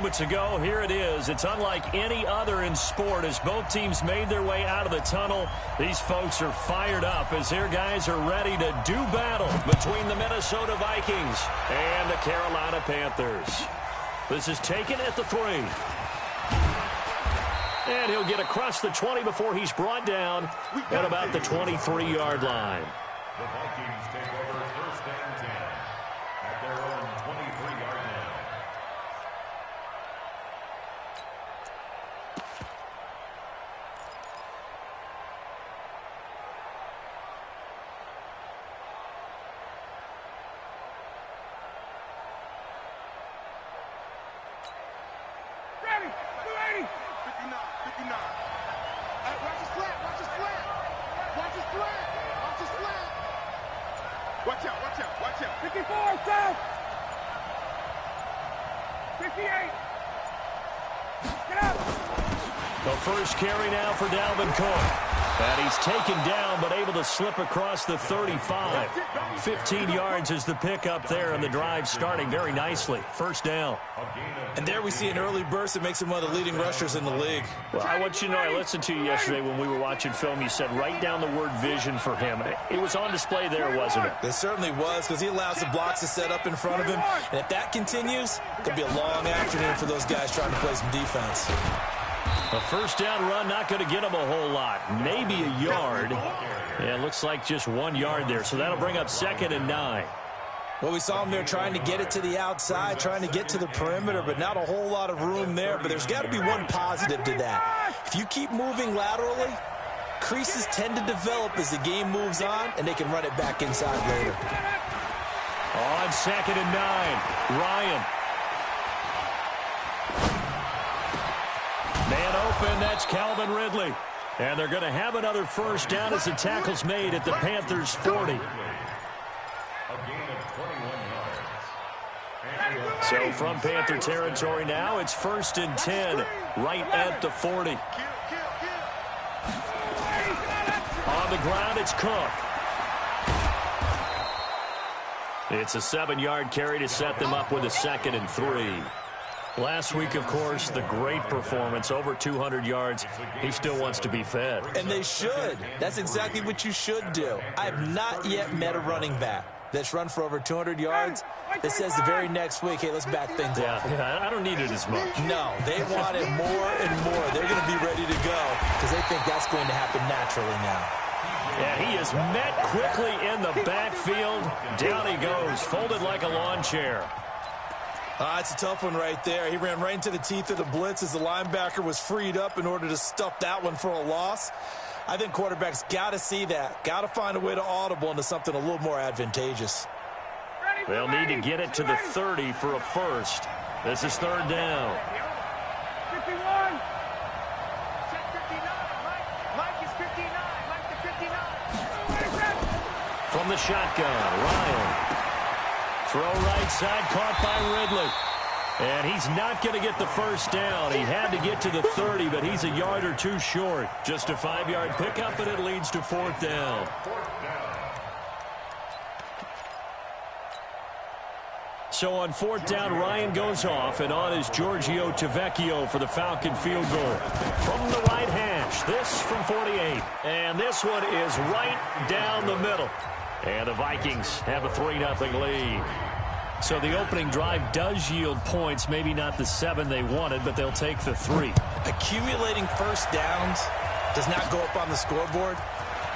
moments ago. Here it is. It's unlike any other in sport as both teams made their way out of the tunnel. These folks are fired up as their guys are ready to do battle between the Minnesota Vikings and the Carolina Panthers. This is taken at the 3. And he'll get across the 20 before he's brought down at about the 23-yard line. The Vikings take over 1st and 10 at their own 23-yard line. Ready, 280, 59, 59. Watch his flat, watch his flat. Watch his flat, watch his flat. Watch out, watch out, watch out. 54, south. 58. Get up. The first carry now for Dalvin Cook. And he's taken down but able to slip across the 35. 15 yards is the pickup there, and the drive starting very nicely. First down. And there we see an early burst that makes him one of the leading rushers in the league. Well, I want you to know, I listened to you yesterday when we were watching film. You said write down the word vision for him. It was on display there, wasn't it? It certainly was, because he allows the blocks to set up in front of him. And if that continues, it'll be a long afternoon for those guys trying to play some defense. A first down run, not going to get him a whole lot. Maybe a yard. Yeah, it looks like just 1 yard there. So that'll bring up 2nd and 9. Well, we saw him there trying to get it to the outside, trying to get to the perimeter, but not a whole lot of room there. But there's got to be one positive to that. If you keep moving laterally, creases tend to develop as the game moves on, and they can run it back inside later. On 2nd and 9, Ryan. Man open, that's Calvin Ridley. And they're going to have another first down as the tackle's made at the Panthers' 40. So from Panther territory now, it's 1st and 10, right at the 40. On the ground, it's Cook. It's a 7-yard carry to set them up with a 2nd and 3. Last week, of course, the great performance, over 200 yards. He still wants to be fed. And they should. That's exactly what you should do. I have not yet met a running back that's run for over 200 yards that says the very next week, hey, let's back things up. Yeah, I don't need it as much. No, they want it more and more. They're going to be ready to go because they think that's going to happen naturally now. Yeah, he is met quickly in the backfield. Down he goes, folded like a lawn chair. It's a tough one right there. He ran right into the teeth of the blitz as the linebacker was freed up in order to stuff that one for a loss. I think quarterbacks got to see that. Got to find a way to audible into something a little more advantageous. They'll need to get it to the 30 for a first. This is 3rd down. 51. Check 59. Mike is 59. Mike to 59. From the shotgun, Ryan. Throw right side, caught by Ridley. And he's not going to get the first down. He had to get to the 30, but he's a yard or 2 short. Just a 5-yard pickup, and it leads to 4th down. So on 4th down, Ryan goes off, and on is S02WK12 for the Falcon field goal. From the right hash, this from 48. And this one is right down the middle. And the Vikings have a 3-0 lead. So the opening drive does yield points, maybe not the 7 they wanted, but they'll take the 3. Accumulating first downs does not go up on the scoreboard,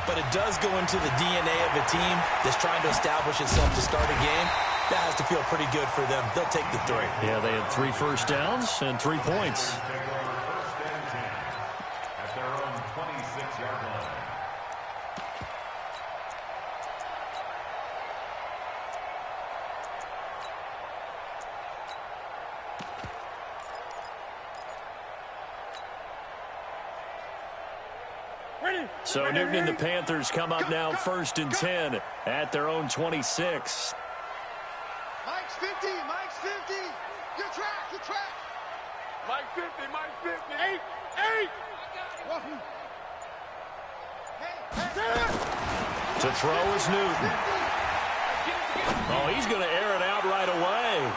but it does go into the DNA of a team that's trying to establish itself to start a game. That has to feel pretty good for them. They'll take the 3. Yeah, they had 3 first downs and 3 points. At their own 26-yard line. So Newton and the Panthers come up now 1st and 10 at their own 26. Mike's 50. Mike's 50. Your track. Your track. Mike 50. Mike 50. 8. 8. To throw is Newton. Oh, he's going to air it out right away.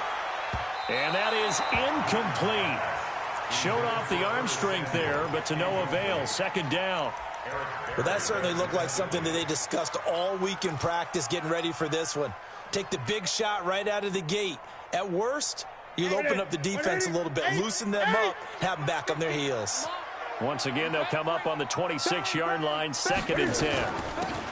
And that is incomplete. Showed off the arm strength there, but to no avail. Second down. Well, that certainly looked like something that they discussed all week in practice getting ready for this one. Take the big shot right out of the gate. At worst, you'll open up the defense a little bit, loosen them up, have them back on their heels. Once again, they'll come up on the 26-yard line, 2nd and 10.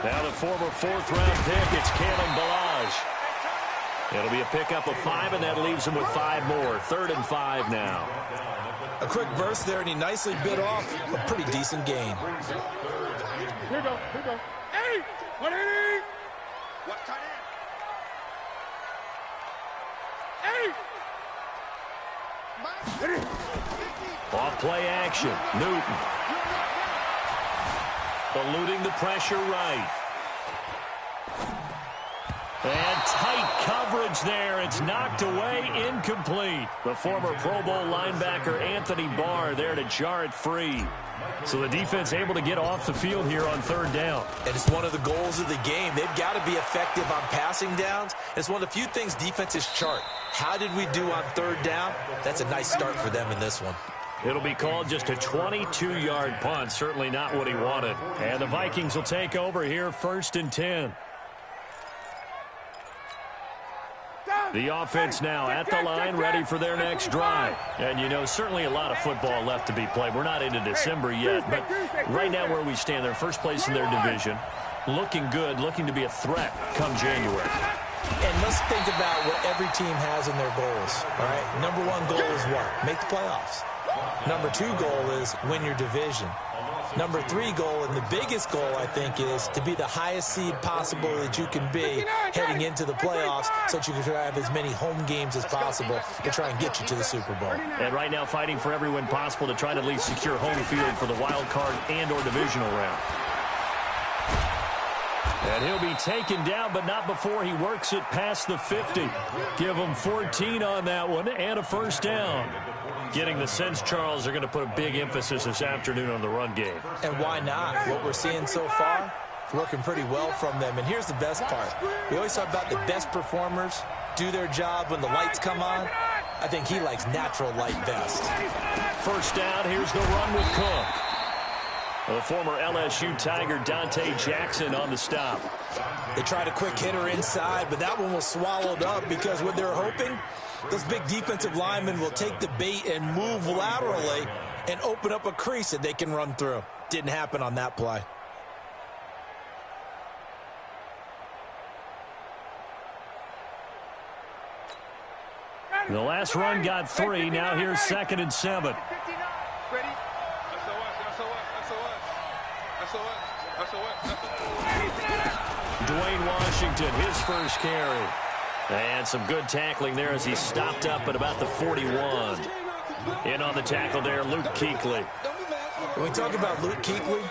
Now the former 4th-round pick, it's Kalen Ballage. It'll be a pickup of 5, and that leaves him with 5 more. 3rd and 5 now. A quick burst there, and he nicely bit off a pretty decent gain. Here we go. Hey! 180! Watch tight end. Hey! Off play action. Newton. Eluding the pressure right. And tight coverage there. It's knocked away, incomplete. The former Pro Bowl linebacker Anthony Barr there to jar it free. So the defense able to get off the field here on 3rd down. And it's one of the goals of the game. They've got to be effective on passing downs. It's one of the few things defenses chart. How did we do on 3rd down? That's a nice start for them in this one. It'll be called just a 22-yard punt. Certainly not what he wanted. And the Vikings will take over here, 1st and 10. The offense now at the line, ready for their next drive. And, you know, certainly a lot of football left to be played. We're not into December yet, but right now where we stand, they're first place in their division, looking good, looking to be a threat come January. And let's think about what every team has in their goals, all right? Number 1 goal is what? Make the playoffs. Number 2 goal is win your division. Number 3 goal, and the biggest goal, I think, is to be the highest seed possible that you can be heading into the playoffs so that you can have as many home games as possible to try and get you to the Super Bowl. And right now fighting for every win possible to try to at least secure home field for the wild card and or divisional round. And he'll be taken down, but not before he works it past the 50. Give him 14 on that one and a 1st down. Getting the sense, Charles, they're going to put a big emphasis this afternoon on the run game. And why not? What we're seeing so far, it's working pretty well from them. And here's the best part. We always talk about the best performers do their job when the lights come on. I think he likes natural light best. 1st down, here's the run with Cook. The former LSU Tiger Dante Jackson on the stop. They tried a quick hitter inside, but that one was swallowed up because what they're hoping, those big defensive linemen will take the bait and move laterally and open up a crease that they can run through. Didn't happen on that play. The last run got 3. Now here's 2nd and 7. Ready? Dwayne Washington, his first carry. And some good tackling there as he stopped up at about the 41. In on the tackle there, Luke Kuechly. When we talk about Luke Kuechly,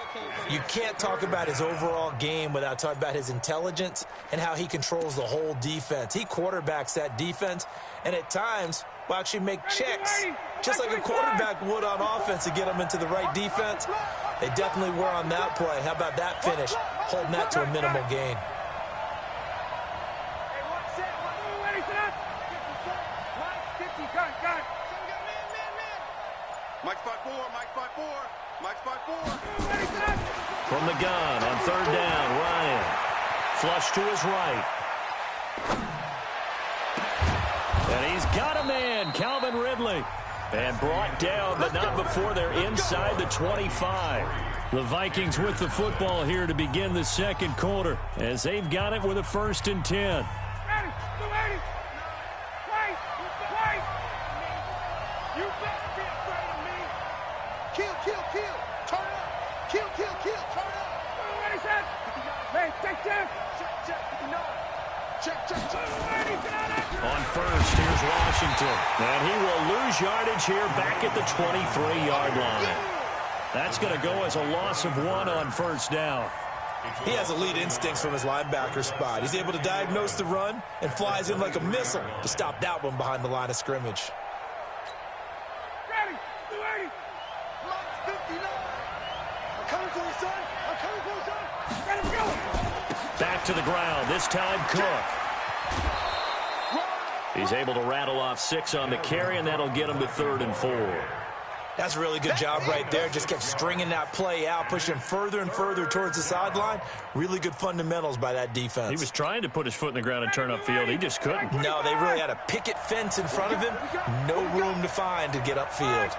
you can't talk about his overall game without talking about his intelligence and how he controls the whole defense. He quarterbacks that defense, and at times will actually make checks, just like a quarterback would on offense to get them into the right defense. They definitely were on that play. How about that finish? Holding that to a minimal gain. Mike 5-4, Mike 5-4, Mike 5-4. From the gun on 3rd down, Ryan. Flush to his right. And he's got a man, Calvin Ridley. And brought down, but not before they're inside the 25. The Vikings with the football here to begin the 2nd quarter as they've got it with a 1st and 10. On 1st, here's Washington. And he will lose yardage here back at the 23-yard line. That's going to go as a loss of 1 on 1st down. He has elite instincts from his linebacker spot. He's able to diagnose the run and flies in like a missile to stop that one behind the line of scrimmage. Ready, 280. Mike 59. I'm coming for you, son. I'm coming for you, son. Let him go. Back to the ground, this time Cook. He's able to rattle off 6 on the carry, and that'll get him to 3rd and 4. That's a really good job right there. Just kept stringing that play out, pushing him further and further towards the sideline. Really good fundamentals by that defense. He was trying to put his foot in the ground and turn upfield. He just couldn't. No, they really had a picket fence in front of him. No room to find to get upfield.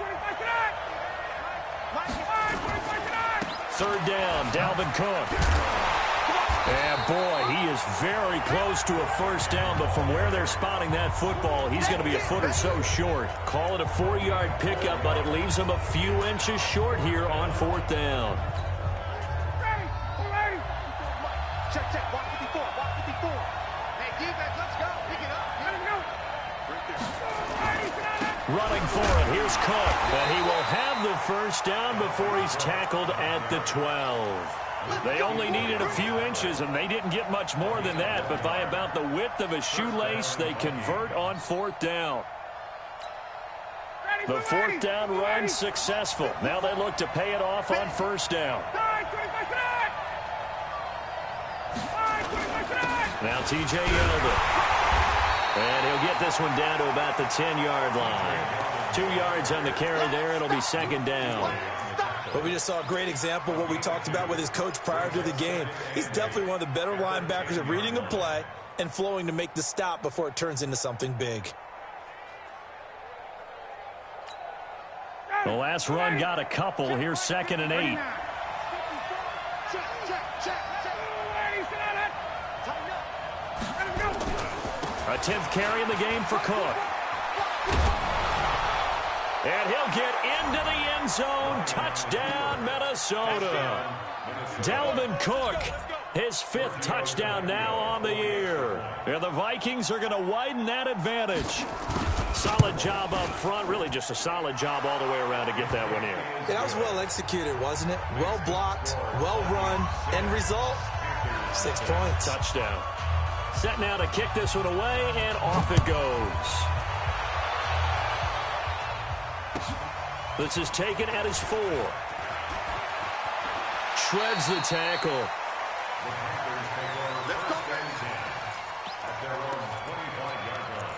3rd down, Dalvin Cook. And boy, he is very close to a 1st down, but from where they're spotting that football, he's going to be a foot or so short. Call it a 4-yard pickup, but it leaves him a few inches short here on 4th down. Check, check. Walk 54. Walk 54. Hey, give that. Let's go. Pick it up. Let him go. Running for it. Here's Cook. And he will have the 1st down before he's tackled at the 12. They only needed a few inches, and they didn't get much more than that. But by about the width of a shoelace, they convert on 4th down. The 4th down run successful. Now they look to pay it off on 1st down. Now T.J. Yeldon. And he'll get this one down to about the 10-yard line. 2 yards on the carry there. It'll be 2nd down. But we just saw a great example of what we talked about with his coach prior to the game. He's definitely one of the better linebackers at reading a play and flowing to make the stop before it turns into something big. The last run got a couple. Here's 2nd and 8. A 10th carry in the game for Cook. And he'll get into the end zone. Touchdown, Minnesota. Dalvin Cook, his 5th touchdown now on the year. And the Vikings are going to widen that advantage. Solid job up front. Really just a solid job all the way around to get that one in. Yeah, that was well executed, wasn't it? Well blocked, well run. End result, 6 points. Touchdown. Set now to kick this one away, and off it goes. This is taken at his 4. Shreds the tackle. Let's go. At their own 25-yard line.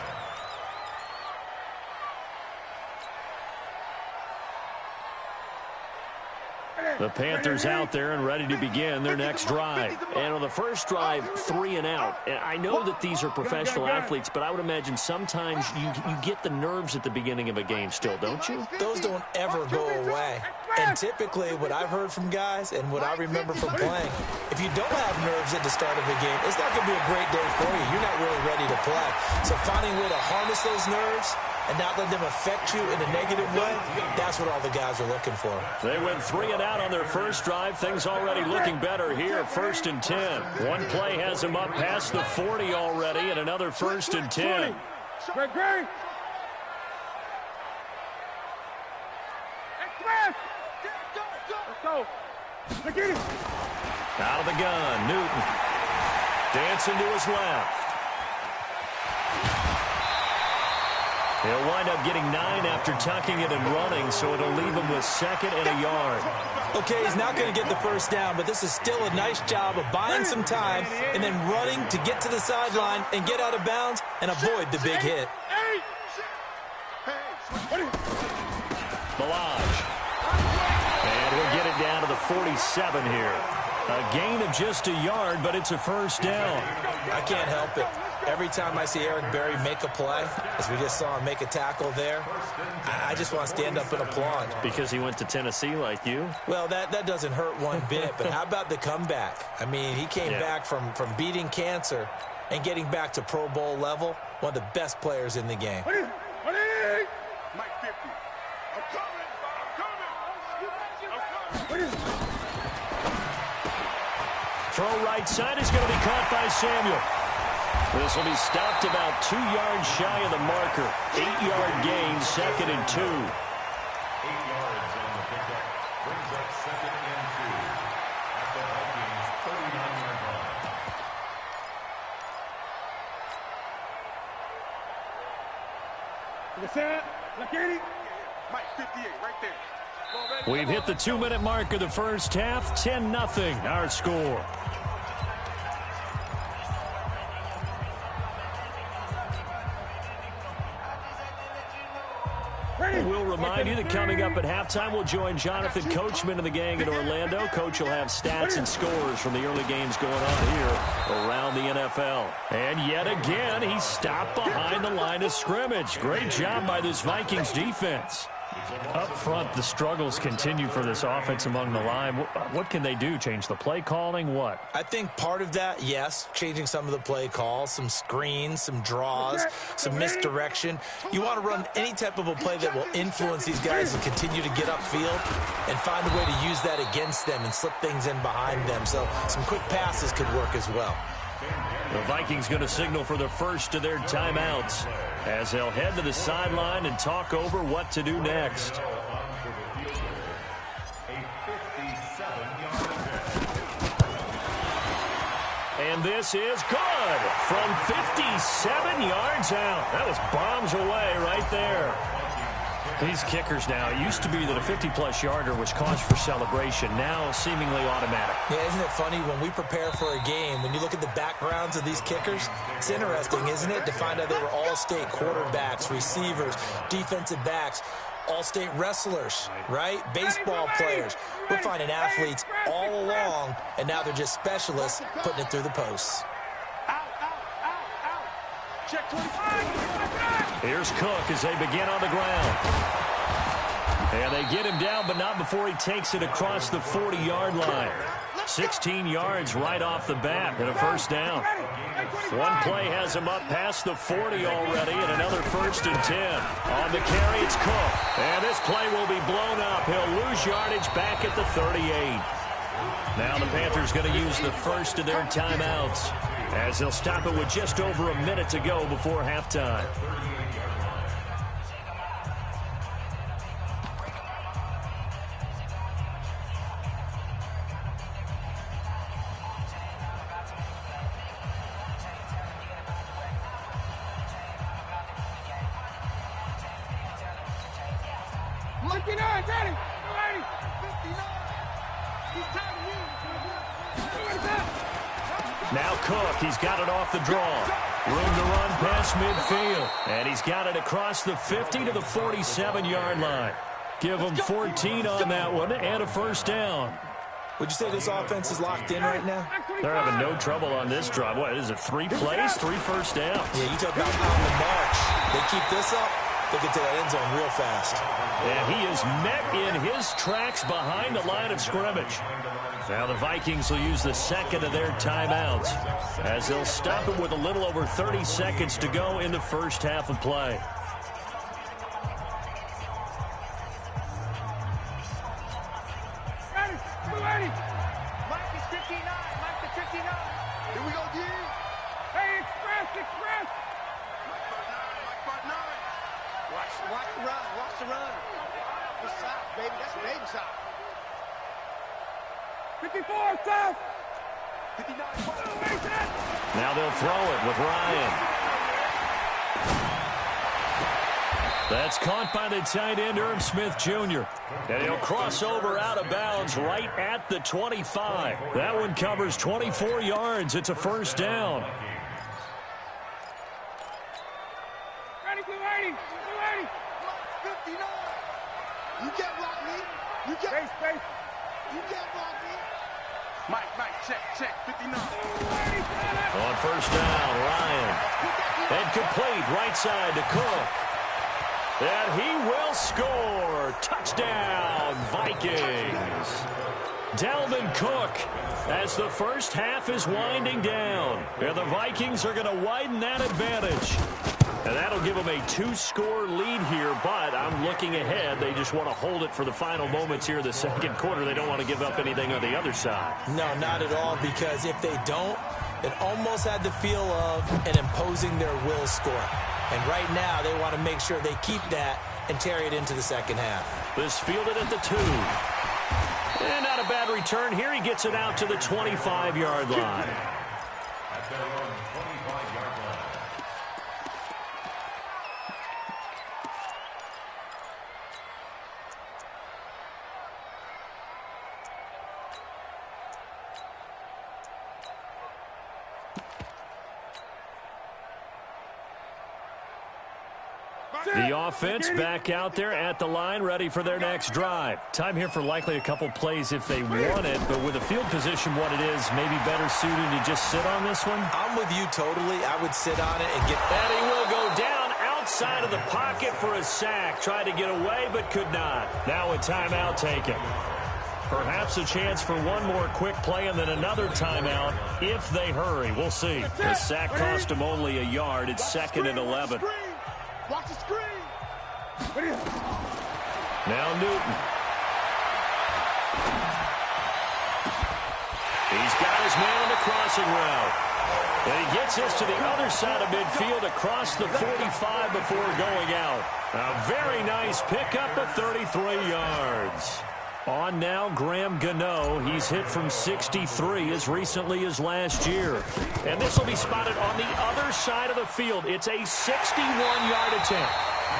The Panthers out there and ready to begin their next drive. And on the first drive, 3 and out. And I know that these are professional athletes, but I would imagine sometimes you get the nerves at the beginning of a game still, don't you? Those don't ever go away. And typically what I've heard from guys and what I remember from playing, if you don't have nerves at the start of a game, it's not going to be a great day for you. You're not really ready to play. So finding a way to harness those nerves and not let them affect you in a negative way, that's what all the guys are looking for. They went 3 and out on their first drive. Things already looking better here. 1st and 10. One play has them up past the 40 already, and another 1st and 10. Great. Let's go. Look at it. Out of the gun, Newton. Dancing to his left. He'll wind up getting 9 after tucking it and running, so it'll leave him with 2nd and a yard. Okay, he's not going to get the 1st down, but this is still a nice job of buying some time and then running to get to the sideline and get out of bounds and avoid the big hit. Balaj. And he'll get it down to the 47 here. A gain of just a yard, but it's a 1st down. I can't help it. Every time I see Eric Berry make a play, as we just saw him make a tackle there, I just want to stand up and applaud. Because he went to Tennessee like you? Well, that doesn't hurt one bit, but how about the comeback? I mean, he came back from beating cancer and getting back to Pro Bowl level, one of the best players in the game. Mike 50. I'm coming. Throw right side is going to be caught by Samuel. This will be stopped about 2 yards shy of the marker. 8-yard gain, 2nd and 2. 8 yards on the pickup. Brings up 2nd and 2. At the Vikings 39-yard line. Mike 58 right there. We've hit the 2-minute mark of the first half. 10-0 our score. remind you that coming up at halftime, we'll join Jonathan Coachman and the gang in Orlando. Coach will have stats and scores from the early games going on here around the NFL. And yet again, he stopped behind the line of scrimmage. Great job by this Vikings defense. Up front, the struggles continue for this offense among the line. What can they do? Change the play calling? What? I think part of that, yes, changing some of the play calls, some screens, some draws, some misdirection. You want to run any type of a play that will influence these guys and continue to get upfield and find a way to use that against them and slip things in behind them. So some quick passes could work as well. The Vikings going to signal for the first of their timeouts as they'll head to the sideline and talk over what to do next. And this is good from 57 yards out. That was bombs away right there. These kickers now, it used to be that a 50-plus yarder was cause for celebration. Now seemingly automatic. Yeah, isn't it funny when we prepare for a game, when you look at the backgrounds of these kickers, it's interesting, isn't it, to find out they were all-state quarterbacks, receivers, defensive backs, all-state wrestlers, right? Baseball players. We're finding athletes all along, and now they're just specialists putting it through the posts. Check 25. Here's Cook as they begin on the ground. And they get him down, but not before he takes it across the 40-yard line. 16 yards right off the bat and a first down. One play has him up past the 40 already and another 1st and 10. On the carry, it's Cook. And this play will be blown up. He'll lose yardage back at the 38. Now the Panthers going to use the first of their timeouts as they'll stop it with just over a minute to go before halftime. Now Cook, he's got it off the draw. Room to run past midfield. And he's got it across the 50 to the 47-yard line. Give him 14 on that one and a first down. Would you say this offense is locked in right now? They're having no trouble on this drive. What is it, 3 plays, 3 first downs? Yeah, you talk about on the march. They keep this up, they get to that end zone real fast. And he is met in his tracks behind the line of scrimmage. Now the Vikings will use the second of their timeouts as they'll stop it with a little over 30 seconds to go in the first half of play. Mike is 59. Mike the 59. Here we go, D. Hey, express. Mike part 9. Watch the run. Watch the run. Good shot, baby. That's a baby shot. 54, South. 59. Now they'll throw it with Ryan. That's caught by the tight end, Irv Smith Jr. And he'll cross over out of bounds right at the 25. That one covers 24 yards. It's a first down. Ready, 280. 59. You can't block me. You can't. Space. You can't block me. Mike, check. 59. On first down, Ryan. And complete right side to Cook. And he will score. Touchdown, Vikings. Dalvin Cook as the first half is winding down. And the Vikings are going to widen that advantage. And that'll give them a 2-score lead here, but I'm looking ahead. They just want to hold it for the final moments here in the second quarter. They don't want to give up anything on the other side. No, not at all, because if they don't, it almost had the feel of an imposing their will score. And right now, they want to make sure they keep that and carry it into the second half. This fielded at the 2. And not a bad return here. He gets it out to the 25-yard line. At their own 25-yard line. The offense back out there at the line, ready for their next drive. Time here for likely a couple plays if they want it, but with the field position what it is, maybe better suited to just sit on this one? I'm with you totally. I would sit on it and get... And he will go down outside of the pocket for a sack. Tried to get away, but could not. Now a timeout taken. Perhaps a chance for one more quick play and then another timeout if they hurry. We'll see. The sack cost him only a yard. It's 2nd and 11. Watch the screen. Now Newton. He's got his man on the crossing route. And he gets this to the other side of midfield across the 45 before going out. A very nice pickup of 33 yards. On now, Graham Gano. He's hit from 63 as recently as last year. And this will be spotted on the other side of the field. It's a 61-yard attempt.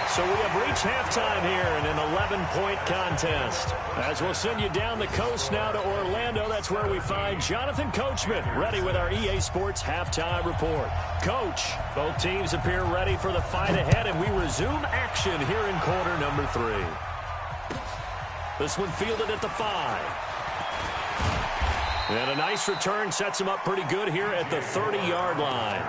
So we have reached halftime here in an 11-point contest. As we'll send you down the coast now to Orlando, that's where we find Jonathan Coachman, ready with our EA Sports Halftime Report. Coach, both teams appear ready for the fight ahead, and we resume action here in quarter number 3. This one fielded at the 5. And a nice return sets him up pretty good here at the 30-yard line.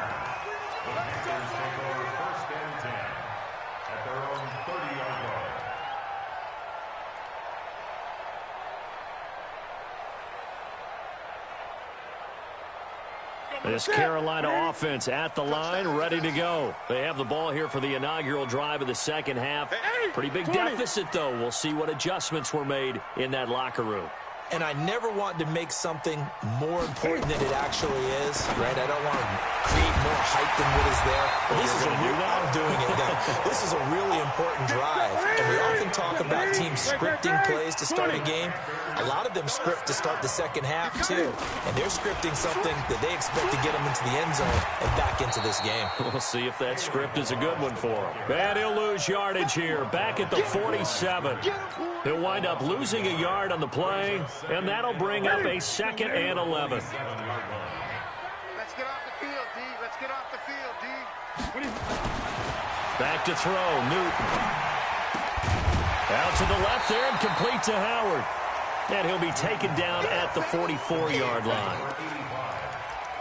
This Carolina offense at the line, ready to go. They have the ball here for the inaugural drive of the second half. Pretty big deficit, though. We'll see what adjustments were made in that locker room. And I never want to make something more important than it actually is, right? I don't want to create more hype than what is there. But this is I'm doing it now. This is a really important drive. And we often talk about teams scripting plays to start a game. A lot of them script to start the second half, too. And they're scripting something that they expect to get them into the end zone and back into this game. We'll see if that script is a good one for him. And he'll lose yardage here, back at the 47. He'll wind up losing a yard on the play, and that'll bring up a 2nd and 11. Let's get off the field, D. Let's get off the field, D. Back to throw, Newton. Out to the left there and complete to Howard. And he'll be taken down at the 44-yard line.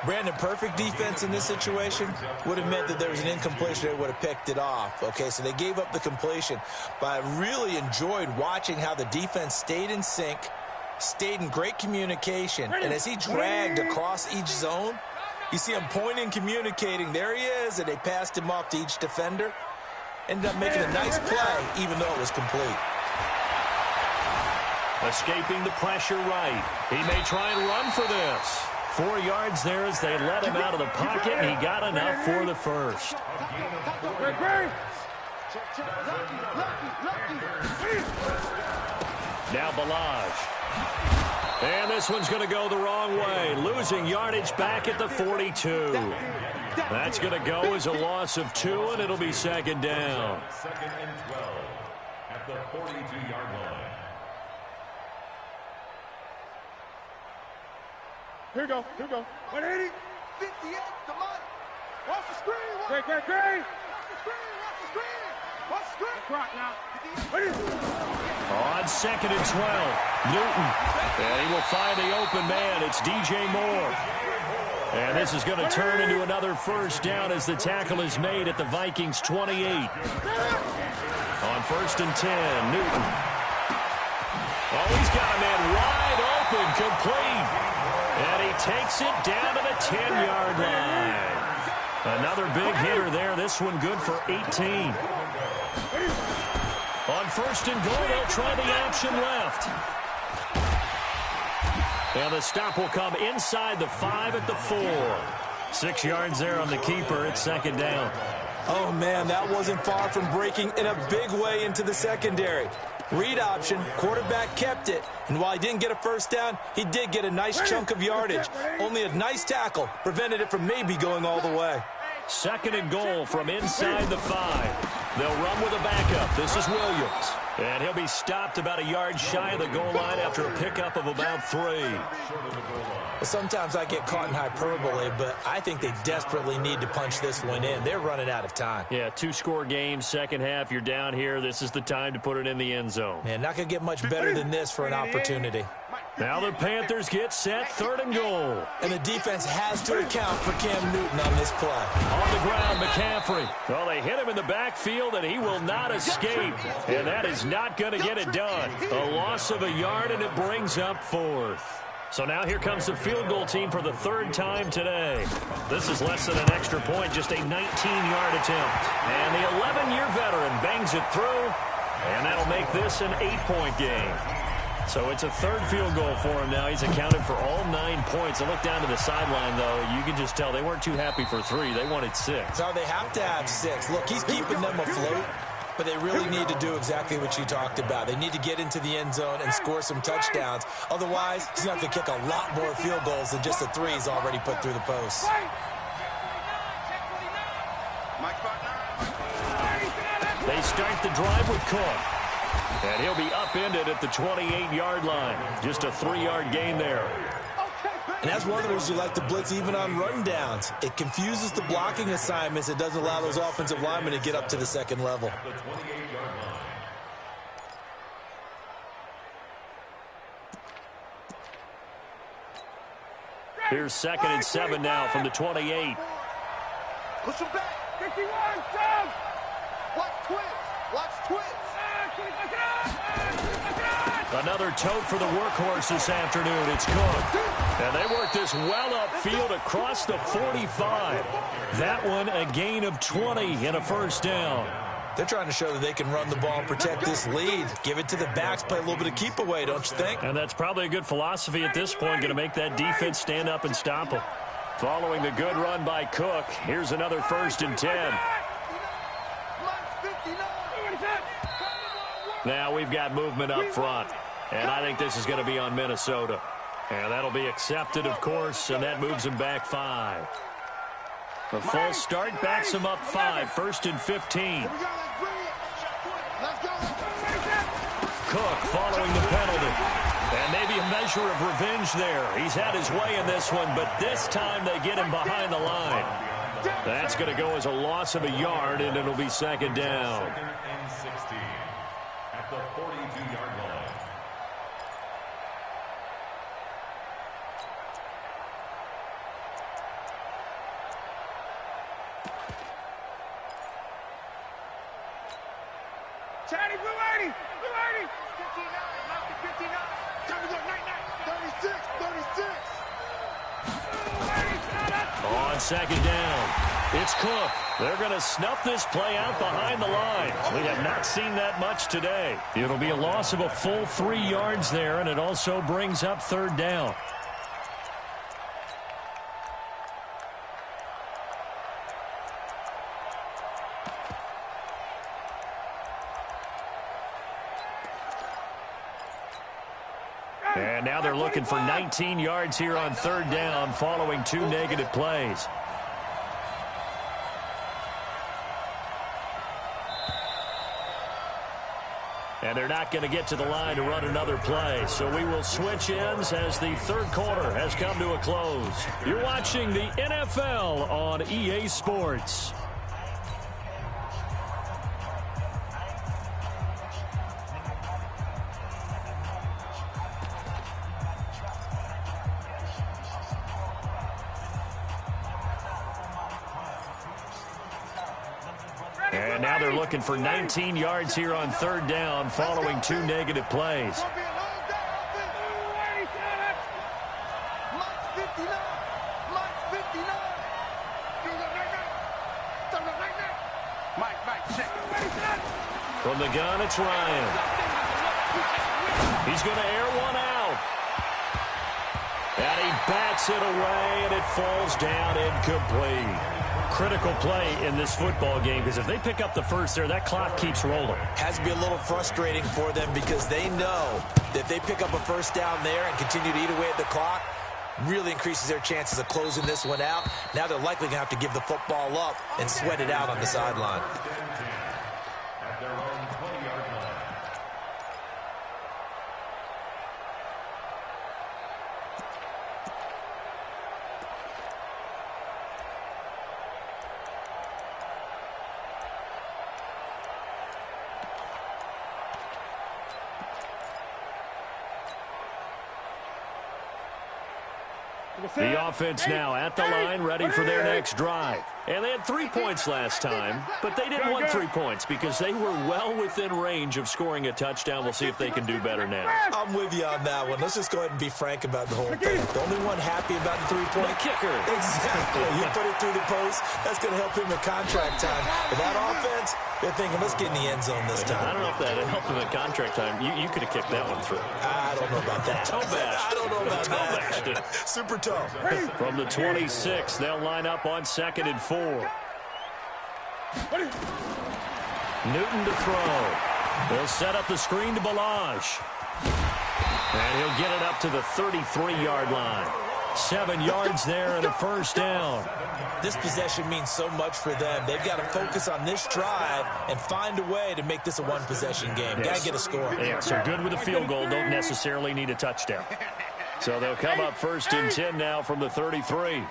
Brandon, perfect defense in this situation would have meant that there was an incompletion. They would have picked it off. Okay, so they gave up the completion. But I really enjoyed watching how the defense stayed in sync, stayed in great communication. And as he dragged across each zone, you see him pointing, communicating. There he is, and they passed him off to each defender. Ended up making a nice play, even though it was complete. Escaping the pressure right. He may try and run for this. 4 yards there as they let him out of the pocket, and he got enough for the first. Now Balaj. And this one's going to go the wrong way, losing yardage back at the 42. That's going to go as a loss of 2, and it'll be 2nd down. 2nd and 12 at the 42-yard line. Here we go. 180. 58. Come on. Watch the screen. Great. Watch the screen. Watch the screen. Right now. On 2nd and 12, Newton. And he will find the open man. It's DJ Moore. And this is going to turn into another first down as the tackle is made at the Vikings 28. On 1st and 10, Newton. Oh, he's got a man wide open, complete. And he takes it down to the 10-yard line. Another big hitter there. This one good for 18. On 1st and goal, they'll try the option left. And the stop will come inside the 5 at the 4. 6 yards there on the keeper. It's 2nd down. Oh, man, that wasn't far from breaking in a big way into the secondary. Read option, quarterback kept it, and while he didn't get a first down, he did get a nice chunk of yardage. Only a nice tackle prevented it from maybe going all the way. 2nd and goal from inside the 5. They'll run with a backup. This is Williams. And he'll be stopped about a yard shy of the goal line after a pickup of about 3. Well, sometimes I get caught in hyperbole, but I think they desperately need to punch this one in. They're running out of time. Yeah, 2-score game, second half. You're down here. This is the time to put it in the end zone. Man, not going to get much better than this for an opportunity. Now the Panthers get set, 3rd and goal. And the defense has to account for Cam Newton on this play. On the ground, McCaffrey. Well, they hit him in the backfield, and he will not escape. And that is not going to get it done. A loss of a yard, and it brings up 4th. So now here comes the field goal team for the 3rd time today. This is less than an extra point, just a 19-yard attempt. And the 11-year veteran bangs it through, and that'll make this an 8-point game. So it's a 3rd field goal for him now. He's accounted for all 9 points. And look down to the sideline, though. You can just tell they weren't too happy for 3. They wanted 6. So they have to have 6. Look, he's keeping them afloat, but they really need to do exactly what you talked about. They need to get into the end zone and score some touchdowns. Otherwise, he's going to have to kick a lot more field goals than just the 3 he's already put through the post. They start the drive with Cook. And he'll be upended at the 28-yard line. Just a 3-yard gain there. And that's one of the reasons you like to blitz even on rundowns. It confuses the blocking assignments. It doesn't allow those offensive linemen to get up to the 2nd level. Here's 2nd and 7 now from the 28. Push him back. 51, down. Watch twins. Watch twins. Another tote for the workhorse this afternoon. It's Cook. And they work this well upfield across the 45. That one a gain of 20 and a 1st down. They're trying to show that they can run the ball and protect this lead. Give it to the backs, play a little bit of keep away, don't you think? And that's probably a good philosophy at this point, going to make that defense stand up and stop them. Following the good run by Cook, here's another 1st and 10. Now we've got movement up front, and I think this is going to be on Minnesota. And that'll be accepted, of course, and that moves them back 5. The false start backs them up 5, 1st and 15. Cook following the penalty. And maybe a measure of revenge there. He's had his way in this one, but this time they get him behind the line. That's going to go as a loss of a yard, and it'll be 2nd down. 2nd and 16 at the 42-yard line. Chatty, blue 80, blue 80. 59, knock it 59. Time to go, night, 36, 36. On 2nd down, it's Cook. They're going to snuff this play out behind the line. We have not seen that much today. It'll be a loss of a full 3 yards there, and it also brings up 3rd down. And now they're looking for 19 yards here on 3rd down following 2 negative plays. And they're not going to get to the line to run another play. So we will switch ends as the 3rd quarter has come to a close. You're watching the NFL on EA Sports. And now they're looking for 19 yards here on 3rd down following 2 negative plays. From the gun, it's Ryan. He's going to air one out. And he bats it away, and it falls down incomplete. Critical play in this football game, because if they pick up the first there, that clock keeps rolling. Has to be a little frustrating for them because they know that if they pick up a first down there and continue to eat away at the clock, really increases their chances of closing this one out. Now they're likely going to have to give the football up and sweat it out on the sideline. The offense now at the line, ready for their next drive. And they had 3 points last time, but they didn't want 3 points because they were well within range of scoring a touchdown. We'll see if they can do better now. I'm with you on that one. Let's just go ahead and be frank about the whole thing. The only one happy about the 3-point kicker. Exactly. You put it through the post. That's going to help him in contract time. But that offense, they're thinking, let's get in the end zone this time. I don't know if that helped him in contract time. You could have kicked that one through. I don't know about that. Toe-bashed. I don't know about Toe-bashed that. Super toe. From the 26, they'll line up on 2nd and 4. Newton to throw. They'll set up the screen to Balaj. And he'll get it up to the 33-yard line. 7 yards there and a first down. This possession means so much for them. They've got to focus on this drive and find a way to make this a one-possession game. Yes. Got to get a score. Yeah, so good with a field goal. Don't necessarily need a touchdown. So they'll come up 1st and 10 now from the 33.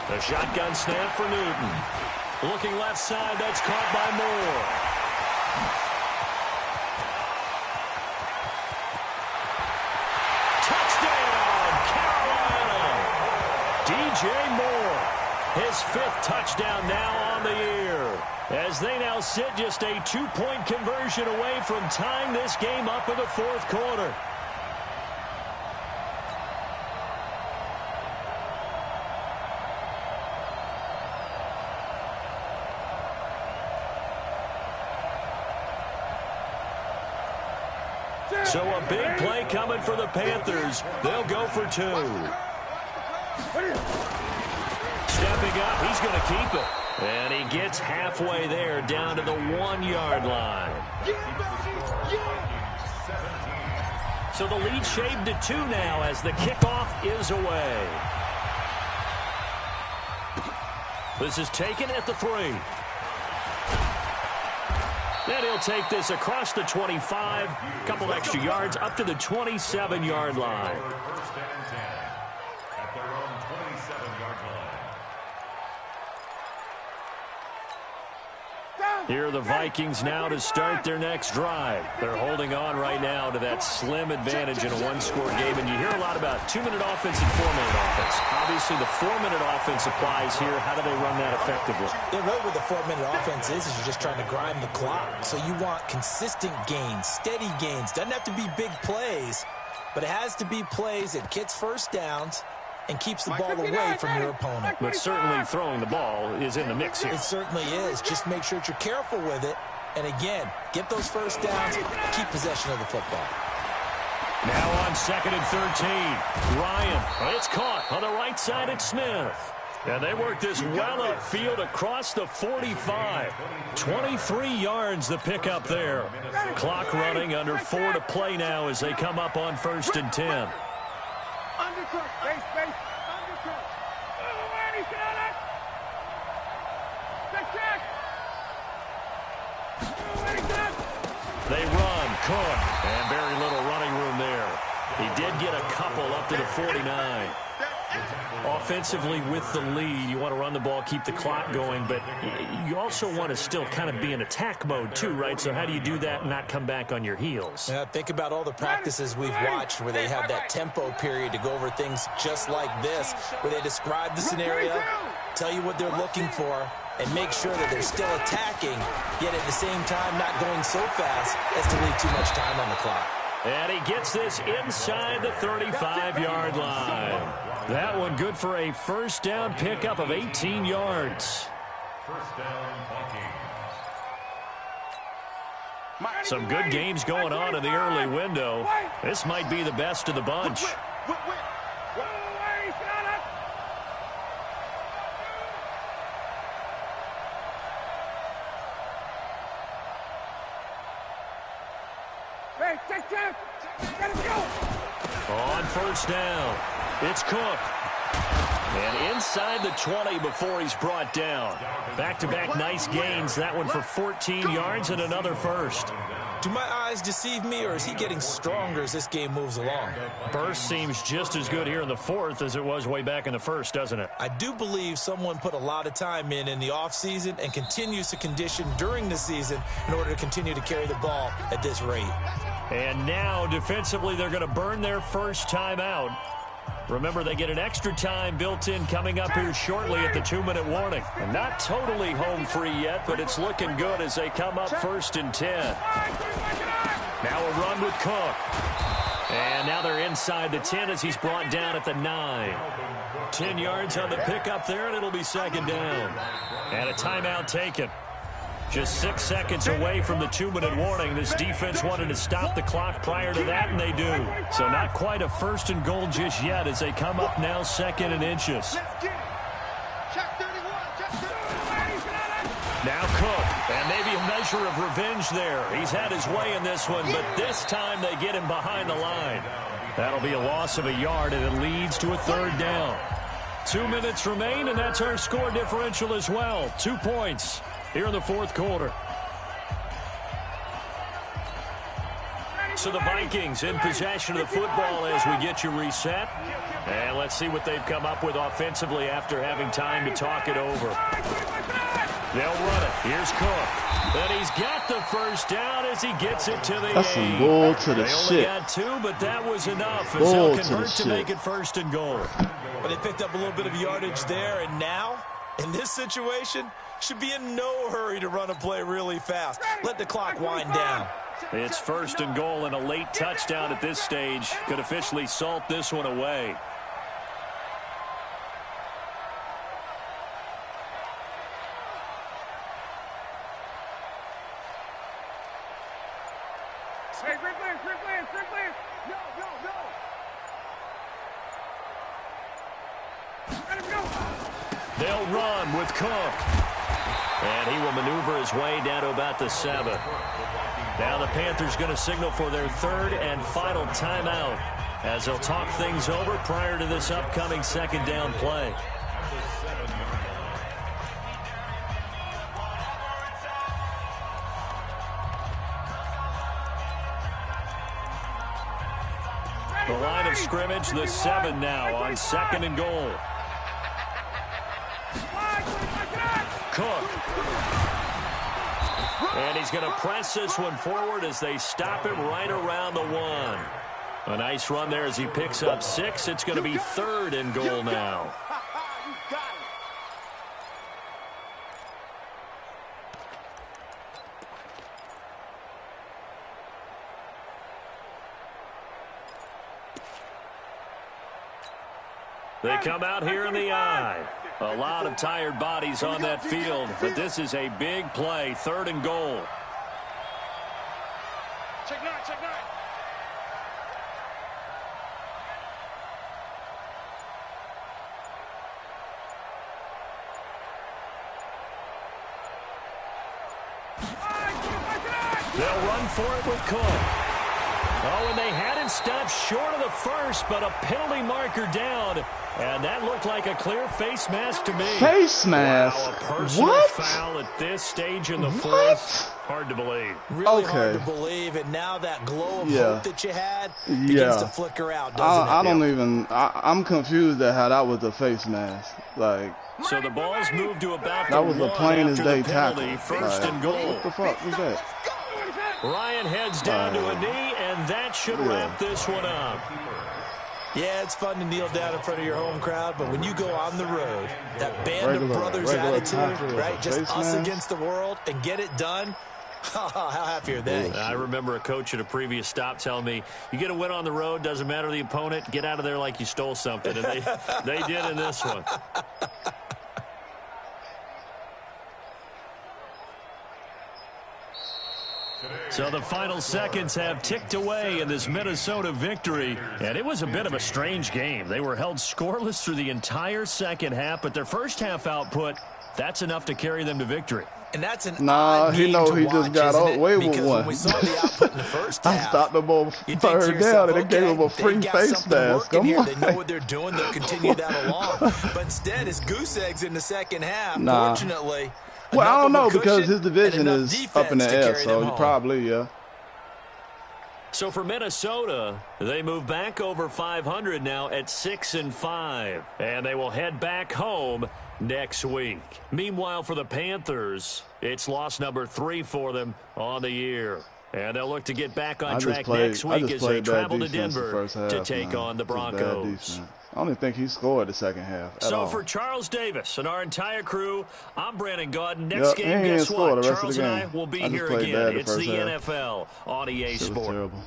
The shotgun snap for Newton. Looking left side, that's caught by Moore. Touchdown, Carolina! DJ Moore, his 5th touchdown now on the year. As they now sit just a 2-point conversion away from tying this game up in the 4th quarter. So a big play coming for the Panthers. They'll go for 2. Stepping up, he's going to keep it. And he gets halfway there down to the 1-yard line. So the lead shaved to 2 now as the kickoff is away. This is taken at the 3. Then he'll take this across the 25, a couple extra yards, up to the 27-yard line. First and 10 at their own 27-yard line. Here are the Vikings now to start their next drive. They're holding on right now to that slim advantage in a one-score game. And you hear a lot about 2-minute offense and 4-minute offense. Obviously, the 4-minute offense applies here. How do they run that effectively? Yeah, really what the 4-minute offense is you're just trying to grind the clock. So you want consistent gains, steady gains. Doesn't have to be big plays, but it has to be plays that gets first downs and keeps the ball away from your opponent. But certainly throwing the ball is in the mix here. It certainly is. Just make sure that you're careful with it. And again, get those first downs, keep possession of the football. Now on 2nd and 13. Ryan, it's caught on the right side at Smith. And they work this well upfield across the 45. 23 yards the pickup there. Clock running under 4 to play now as they come up on 1st and 10. Undercut, base, undercut. They run, Cook, and very little running room there. He did get a couple up to the 49. Offensively with the lead, you want to run the ball, keep the clock going, but you also want to still kind of be in attack mode too, right? So how do you do that and not come back on your heels? Yeah, think about all the practices we've watched where they have that tempo period to go over things just like this, where they describe the scenario, tell you what they're looking for, and make sure that they're still attacking, yet at the same time not going so fast as to leave too much time on the clock. And he gets this inside the 35-yard line. That one good for a first down pickup of 18 yards. First down, Vikings. Some good games going on in the early window. This might be the best of the bunch. On first down, it's Cook. And inside the 20 before he's brought down. Back-to-back nice gains. That one for 14 yards and another first. Do my eyes deceive me, or is he getting stronger as this game moves along? Burst seems just as good here in the fourth as it was way back in the first, doesn't it? I do believe someone put a lot of time in the offseason and continues to condition during the season in order to continue to carry the ball at this rate. And now, defensively, they're going to burn their first timeout. Remember, they get an extra time built in coming up here shortly at the 2-minute warning. And not totally home free yet, but it's looking good as they come up 1st and 10. Now a run with Cook. And now they're inside the 10 as he's brought down at the 9. 10 yards on the pickup there, and it'll be 2nd down. And a timeout taken. Just 6 seconds away from the 2-minute warning. This defense wanted to stop the clock prior to that, and they do. So not quite a 1st and goal just yet as they come up now 2nd and inches. Now Cook, and maybe a measure of revenge there. He's had his way in this one, but this time they get him behind the line. That'll be a loss of a yard, and it leads to a 3rd down. 2 minutes remain, and that's our score differential as well. 2 points here in the 4th quarter. So the Vikings in possession of the football as we get you reset. And let's see what they've come up with offensively after having time to talk it over. They'll run it. Here's Cook. And he's got the 1st down as he gets it to the 8. That's some bull to the shit. They only got 2, but that was enough as they'll convert to make it 1st and goal. But they picked up a little bit of yardage there, and now, in this situation, should be in no hurry to run a play really fast. Let the clock wind down. It's 1st and goal, and a late touchdown at this stage could officially salt this one away. They'll run with Cook. And he will maneuver his way down to about the 7. Now the Panthers going to signal for their 3rd and final timeout as they'll talk things over prior to this upcoming 2nd down play. The line of scrimmage, the 7 now on 2nd and goal. Cook. And he's going to press this one forward as they stop him right around the 1. A nice run there as he picks up 6. It's going to be 3rd and goal now. They come out here in the eye. A lot of tired bodies on that field, but this is a big play. 3rd and goal. Check 9, check 9. They'll run for it with Cook. Oh, and they had him stopped short of the 1st, but a penalty marker down. And that looked like a clear face mask to me. Face mask? Wow, a personal what? Foul at this stage in the 4th. Hard to believe. Really okay. hard to believe, and now that glow of hope that you had begins to flicker out, doesn't it? I don't even, I'm confused at how that was a face mask. Like, so the ball's moved to about that was the a plain as day tackle. 1st and goal. What the fuck was that? Ryan heads down to a knee, and that should wrap this one up. Yeah, it's fun to kneel down in front of your home crowd, but when you go on the road, that band of brothers attitude, right? Just us against the world and get it done. How happy are they? I remember a coach at a previous stop telling me, you get a win on the road, doesn't matter the opponent, get out of there like you stole something. And they did in this one. So the final seconds have ticked away in this Minnesota victory, and it was a bit of a strange game. They were held scoreless through the entire second half, but their first half output, that's enough to carry them to victory. And that's an Nah, odd he game know to he watch, just got isn't it? away with Because one. when we saw the output in the first I half, stopped them on you think to third yourself, down, and they gave him a okay, free they've got face something mask. working Come here. on. They know what they're doing. They'll continue that along. But instead, it's goose eggs in the second half. Nah. Fortunately, Well, I don't know enough of a because cushion his division and enough is up in the defense to air, carry so them you home. probably, yeah. So for Minnesota, they move back over 500 now at 6-5, and they will head back home next week. Meanwhile, for the Panthers, it's loss number 3 for them on the year, and they'll look to get back on track next week as they travel to Denver to take on the Broncos. I don't even think he scored the second half at So all. for Charles Davis and our entire crew, I'm Brandon Gaudin. Next game, he ain't guess scored what? the rest of Charles the and I game. will be I just here played again. bad the It's first the half. NFL on EA Shit was Sports. terrible.